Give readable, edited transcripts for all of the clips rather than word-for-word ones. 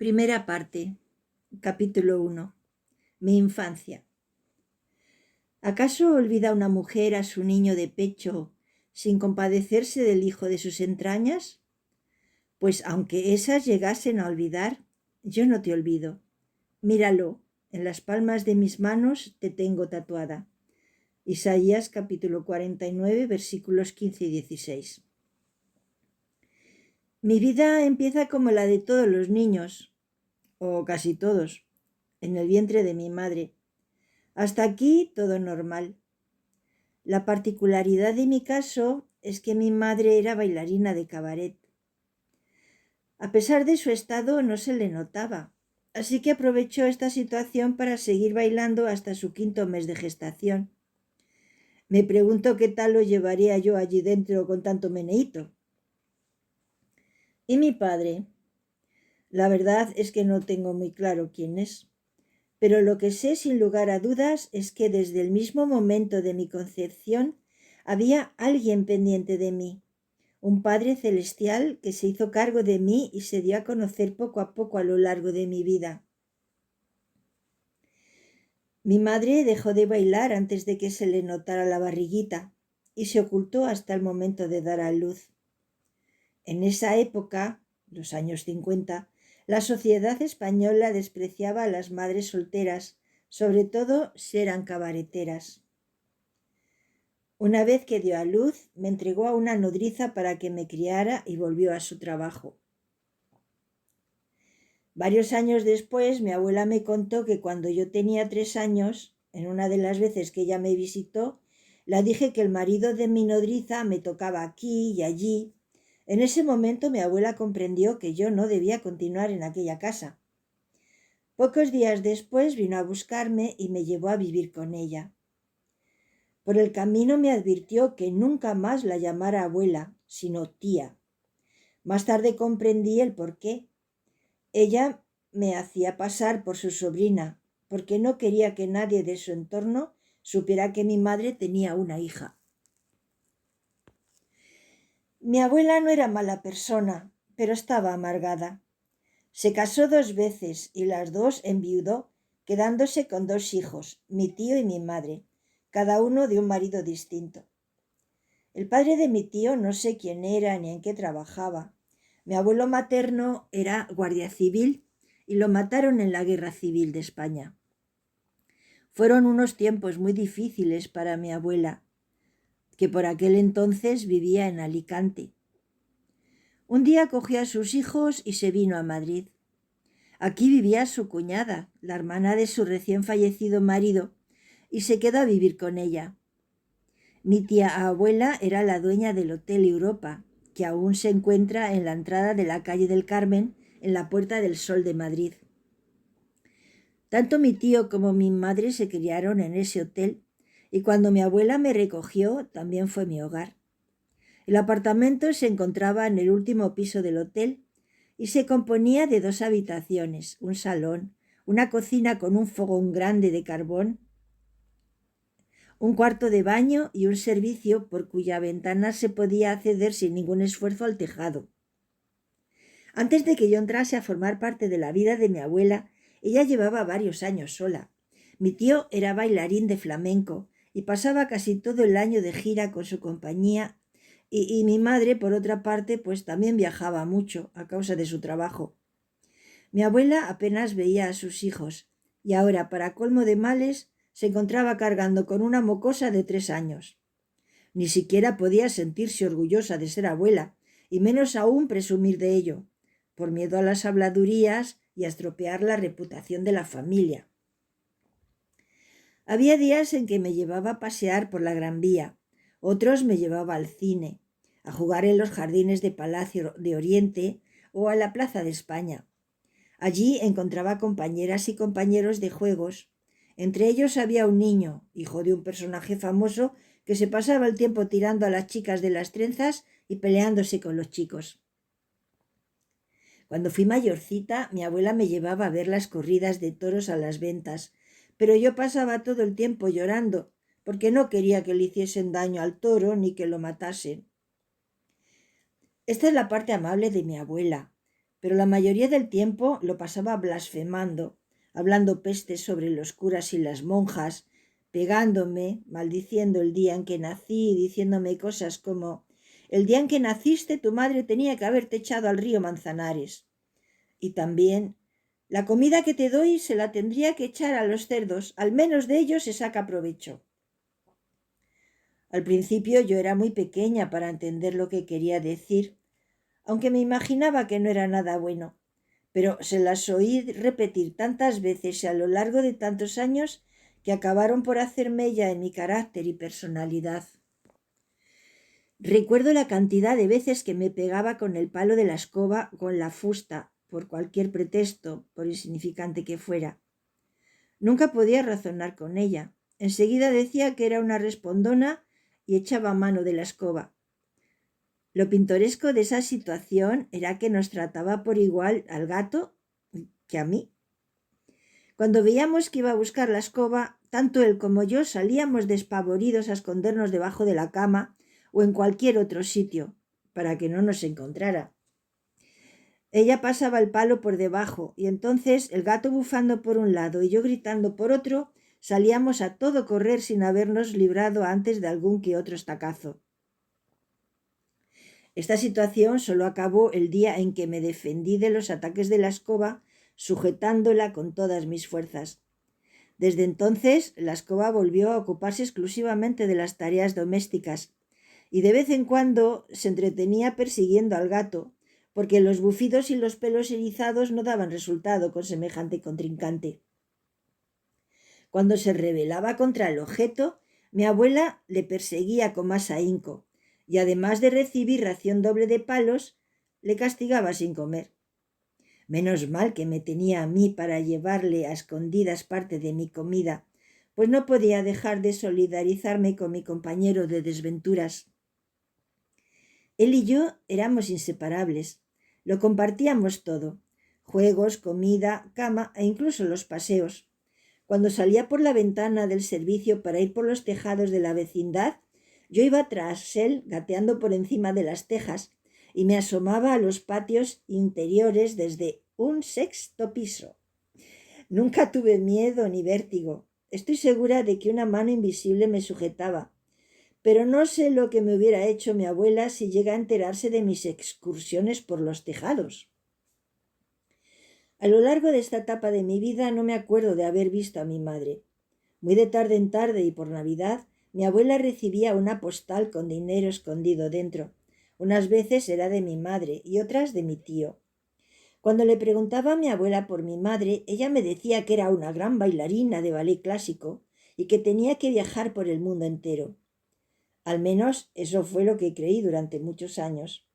Primera parte, capítulo 1. Mi infancia. ¿Acaso olvida una mujer a su niño de pecho sin compadecerse del hijo de sus entrañas? Pues aunque esas llegasen a olvidar, yo no te olvido. Míralo, en las palmas de mis manos te tengo tatuada. Isaías capítulo 49, versículos 15 y 16. Mi vida empieza como la de todos los niños, o casi todos, en el vientre de mi madre. Hasta aquí todo normal. La particularidad de mi caso es que mi madre era bailarina de cabaret. A pesar de su estado no se le notaba, así que aprovechó esta situación para seguir bailando hasta su 5º mes de gestación. Me pregunto qué tal lo llevaría yo allí dentro con tanto meneíto. ¿Y mi padre? La verdad es que no tengo muy claro quién es. Pero lo que sé sin lugar a dudas es que desde el mismo momento de mi concepción había alguien pendiente de mí, un Padre Celestial que se hizo cargo de mí y se dio a conocer poco a poco a lo largo de mi vida. Mi madre dejó de bailar antes de que se le notara la barriguita y se ocultó hasta el momento de dar a luz. En esa época, los años 50, la sociedad española despreciaba a las madres solteras, sobre todo si eran cabareteras. Una vez que dio a luz, me entregó a una nodriza para que me criara y volvió a su trabajo. Varios años después, mi abuela me contó que cuando yo tenía 3 años, en una de las veces que ella me visitó, la dije que el marido de mi nodriza me tocaba aquí y allí. En ese momento mi abuela comprendió que yo no debía continuar en aquella casa. Pocos días después vino a buscarme y me llevó a vivir con ella. Por el camino me advirtió que nunca más la llamara abuela, sino tía. Más tarde comprendí el porqué. Ella me hacía pasar por su sobrina, porque no quería que nadie de su entorno supiera que mi madre tenía una hija. Mi abuela no era mala persona, pero estaba amargada. Se casó 2 veces y las 2 enviudó, quedándose con 2 hijos, mi tío y mi madre, cada uno de un marido distinto. El padre de mi tío no sé quién era ni en qué trabajaba. Mi abuelo materno era guardia civil y lo mataron en la Guerra Civil de España. Fueron unos tiempos muy difíciles para mi abuela, que por aquel entonces vivía en Alicante. Un día cogió a sus hijos y se vino a Madrid. Aquí vivía su cuñada, la hermana de su recién fallecido marido, y se quedó a vivir con ella. Mi tía abuela era la dueña del Hotel Europa, que aún se encuentra en la entrada de la calle del Carmen, en la Puerta del Sol de Madrid. Tanto mi tío como mi madre se criaron en ese hotel, y cuando mi abuela me recogió, también fue mi hogar. El apartamento se encontraba en el último piso del hotel y se componía de 2 habitaciones, un salón, una cocina con un fogón grande de carbón, un cuarto de baño y un servicio por cuya ventana se podía acceder sin ningún esfuerzo al tejado. Antes de que yo entrase a formar parte de la vida de mi abuela, ella llevaba varios años sola. Mi tío era bailarín de flamenco y pasaba casi todo el año de gira con su compañía y mi madre, por otra parte, pues también viajaba mucho a causa de su trabajo. Mi abuela apenas veía a sus hijos y ahora, para colmo de males, se encontraba cargando con una mocosa de 3 años. Ni siquiera podía sentirse orgullosa de ser abuela, y menos aún presumir de ello, por miedo a las habladurías y a estropear la reputación de la familia. Había días en que me llevaba a pasear por la Gran Vía, otros me llevaba al cine, a jugar en los jardines de Palacio de Oriente o a la Plaza de España. Allí encontraba compañeras y compañeros de juegos. Entre ellos había un niño, hijo de un personaje famoso, que se pasaba el tiempo tirando a las chicas de las trenzas y peleándose con los chicos. Cuando fui mayorcita, mi abuela me llevaba a ver las corridas de toros a las ventas, pero yo pasaba todo el tiempo llorando, porque no quería que le hiciesen daño al toro ni que lo matasen. Esta es la parte amable de mi abuela, pero la mayoría del tiempo lo pasaba blasfemando, hablando pestes sobre los curas y las monjas, pegándome, maldiciendo el día en que nací y diciéndome cosas como: el día en que naciste tu madre tenía que haberte echado al río Manzanares. Y también: la comida que te doy se la tendría que echar a los cerdos, al menos de ellos se saca provecho. Al principio yo era muy pequeña para entender lo que quería decir, aunque me imaginaba que no era nada bueno, pero se las oí repetir tantas veces y a lo largo de tantos años que acabaron por hacer mella en mi carácter y personalidad. Recuerdo la cantidad de veces que me pegaba con el palo de la escoba o con la fusta, por cualquier pretexto, por insignificante que fuera. Nunca podía razonar con ella. Enseguida decía que era una respondona y echaba mano de la escoba. Lo pintoresco de esa situación era que nos trataba por igual al gato que a mí. Cuando veíamos que iba a buscar la escoba, tanto él como yo salíamos despavoridos a escondernos debajo de la cama o en cualquier otro sitio, para que no nos encontrara. Ella pasaba el palo por debajo, y entonces el gato bufando por un lado y yo gritando por otro, salíamos a todo correr sin habernos librado antes de algún que otro estacazo. Esta situación solo acabó el día en que me defendí de los ataques de la escoba, sujetándola con todas mis fuerzas. Desde entonces, la escoba volvió a ocuparse exclusivamente de las tareas domésticas, y de vez en cuando se entretenía persiguiendo al gato, porque los bufidos y los pelos erizados no daban resultado con semejante contrincante. Cuando se rebelaba contra el objeto, mi abuela le perseguía con más ahínco, y además de recibir ración doble de palos, le castigaba sin comer. Menos mal que me tenía a mí para llevarle a escondidas parte de mi comida, pues no podía dejar de solidarizarme con mi compañero de desventuras. Él y yo éramos inseparables, lo compartíamos todo: juegos, comida, cama e incluso los paseos. Cuando salía por la ventana del servicio para ir por los tejados de la vecindad, yo iba tras él gateando por encima de las tejas y me asomaba a los patios interiores desde un sexto piso. Nunca tuve miedo ni vértigo. Estoy segura de que una mano invisible me sujetaba, pero no sé lo que me hubiera hecho mi abuela si llega a enterarse de mis excursiones por los tejados. A lo largo de esta etapa de mi vida no me acuerdo de haber visto a mi madre. Muy de tarde en tarde y por Navidad, mi abuela recibía una postal con dinero escondido dentro. Unas veces era de mi madre y otras de mi tío. Cuando le preguntaba a mi abuela por mi madre, ella me decía que era una gran bailarina de ballet clásico y que tenía que viajar por el mundo entero. Al menos eso fue lo que creí durante muchos años.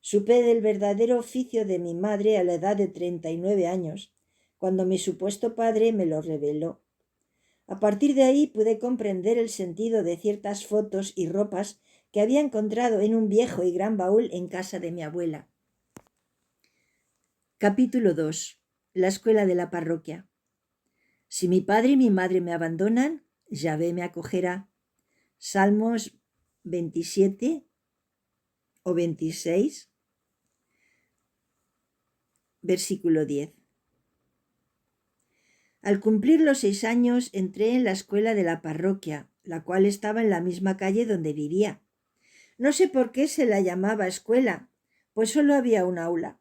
Supe del verdadero oficio de mi madre a la edad de 39 años, cuando mi supuesto padre me lo reveló. A partir de ahí pude comprender el sentido de ciertas fotos y ropas que había encontrado en un viejo y gran baúl en casa de mi abuela. Capítulo 2. La escuela de la parroquia. Si mi padre y mi madre me abandonan, Yahvé me acogerá. Salmos 27 o 26, versículo 10. Al cumplir los 6 años entré en la escuela de la parroquia, la cual estaba en la misma calle donde vivía. No sé por qué se la llamaba escuela, pues solo había un aula,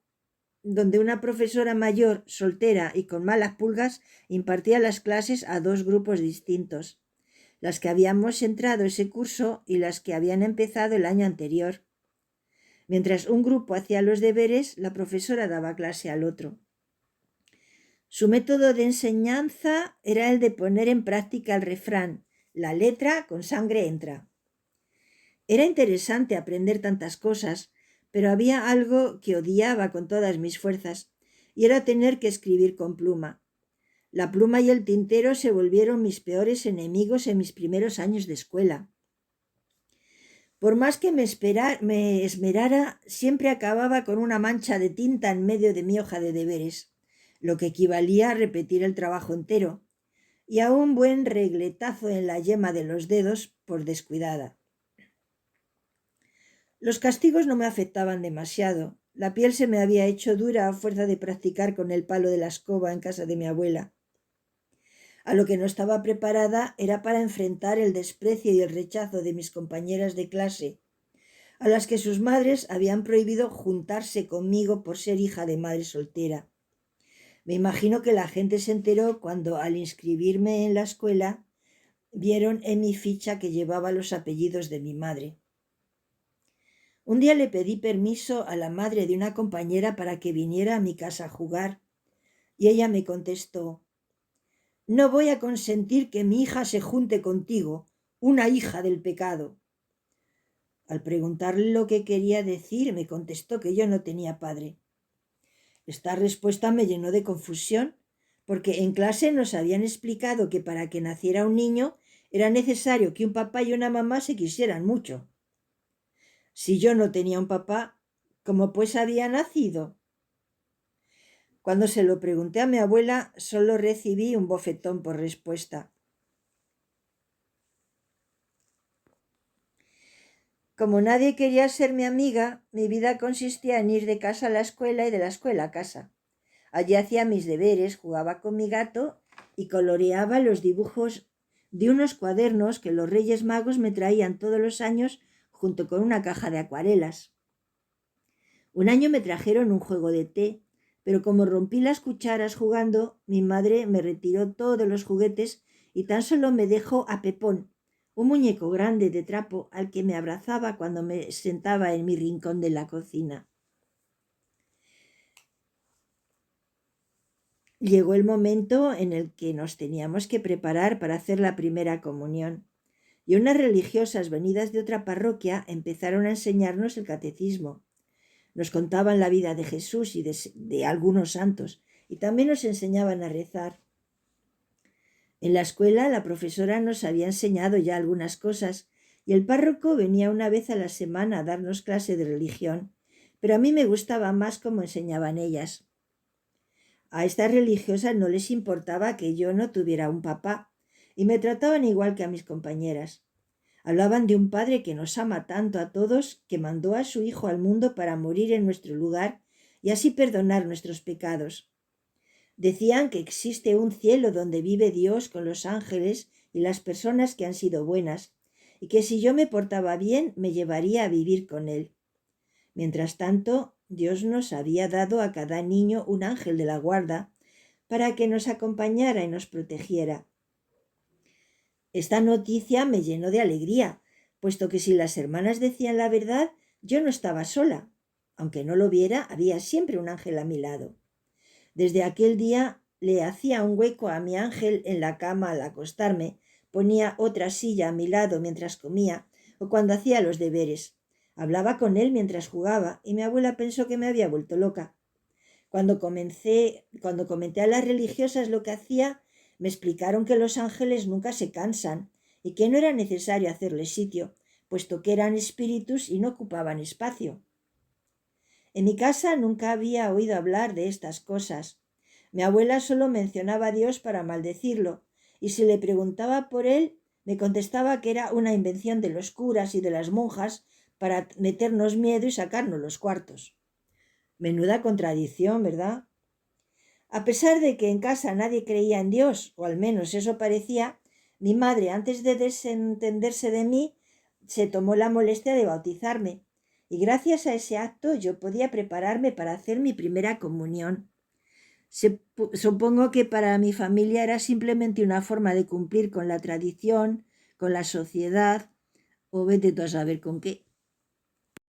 donde una profesora mayor, soltera y con malas pulgas, impartía las clases a 2 grupos distintos, las que habíamos entrado ese curso y las que habían empezado el año anterior. Mientras un grupo hacía los deberes, la profesora daba clase al otro. Su método de enseñanza era el de poner en práctica el refrán: la letra con sangre entra. Era interesante aprender tantas cosas, pero había algo que odiaba con todas mis fuerzas, y era tener que escribir con pluma. La pluma y el tintero se volvieron mis peores enemigos en mis primeros años de escuela. Por más que me esmerara, siempre acababa con una mancha de tinta en medio de mi hoja de deberes, lo que equivalía a repetir el trabajo entero, y a un buen regletazo en la yema de los dedos por descuidada. Los castigos no me afectaban demasiado, La piel se me había hecho dura a fuerza de practicar con el palo de la escoba en casa de mi abuela. A lo que no estaba preparada era para enfrentar el desprecio y el rechazo de mis compañeras de clase, a las que sus madres habían prohibido juntarse conmigo por ser hija de madre soltera. Me imagino que la gente se enteró cuando, al inscribirme en la escuela, vieron en mi ficha que llevaba los apellidos de mi madre. Un día le pedí permiso a la madre de una compañera para que viniera a mi casa a jugar, y ella me contestó: «No voy a consentir que mi hija se junte contigo, una hija del pecado». Al preguntarle lo que quería decir, me contestó que yo no tenía padre. Esta respuesta me llenó de confusión, porque en clase nos habían explicado que para que naciera un niño era necesario que un papá y una mamá se quisieran mucho. Si yo no tenía un papá, ¿cómo pues había nacido? Cuando se lo pregunté a mi abuela, solo recibí un bofetón por respuesta. Como nadie quería ser mi amiga, mi vida consistía en ir de casa a la escuela y de la escuela a casa. Allí hacía mis deberes, jugaba con mi gato y coloreaba los dibujos de unos cuadernos que los Reyes Magos me traían todos los años junto con una caja de acuarelas. Un año me trajeron un juego de té, pero como rompí las cucharas jugando, mi madre me retiró todos los juguetes y tan solo me dejó a Pepón, un muñeco grande de trapo al que me abrazaba cuando me sentaba en mi rincón de la cocina. Llegó el momento en el que nos teníamos que preparar para hacer la primera comunión, y unas religiosas venidas de otra parroquia empezaron a enseñarnos el catecismo. Nos contaban la vida de Jesús y de algunos santos, y también nos enseñaban a rezar. En la escuela la profesora nos había enseñado ya algunas cosas, y el párroco venía una vez a la semana a darnos clase de religión, pero a mí me gustaba más cómo enseñaban ellas. A estas religiosas no les importaba que yo no tuviera un papá, y me trataban igual que a mis compañeras. Hablaban de un Padre que nos ama tanto a todos, que mandó a su Hijo al mundo para morir en nuestro lugar y así perdonar nuestros pecados. Decían que existe un cielo donde vive Dios con los ángeles y las personas que han sido buenas, y que si yo me portaba bien me llevaría a vivir con Él. Mientras tanto, Dios nos había dado a cada niño un ángel de la guarda para que nos acompañara y nos protegiera. Esta noticia me llenó de alegría, puesto que si las hermanas decían la verdad, yo no estaba sola. Aunque no lo viera, había siempre un ángel a mi lado. Desde aquel día le hacía un hueco a mi ángel en la cama al acostarme, ponía otra silla a mi lado mientras comía o cuando hacía los deberes. Hablaba con él mientras jugaba y mi abuela pensó que me había vuelto loca. Cuando comenté a las religiosas lo que hacía, me explicaron que los ángeles nunca se cansan y que no era necesario hacerles sitio, puesto que eran espíritus y no ocupaban espacio. En mi casa nunca había oído hablar de estas cosas. Mi abuela solo mencionaba a Dios para maldecirlo, y si le preguntaba por él, me contestaba que era una invención de los curas y de las monjas para meternos miedo y sacarnos los cuartos. Menuda contradicción, ¿verdad? A pesar de que en casa nadie creía en Dios, o al menos eso parecía, mi madre, antes de desentenderse de mí, se tomó la molestia de bautizarme, y gracias a ese acto yo podía prepararme para hacer mi primera comunión. Supongo que para mi familia era simplemente una forma de cumplir con la tradición, con la sociedad, o vete tú a saber con qué.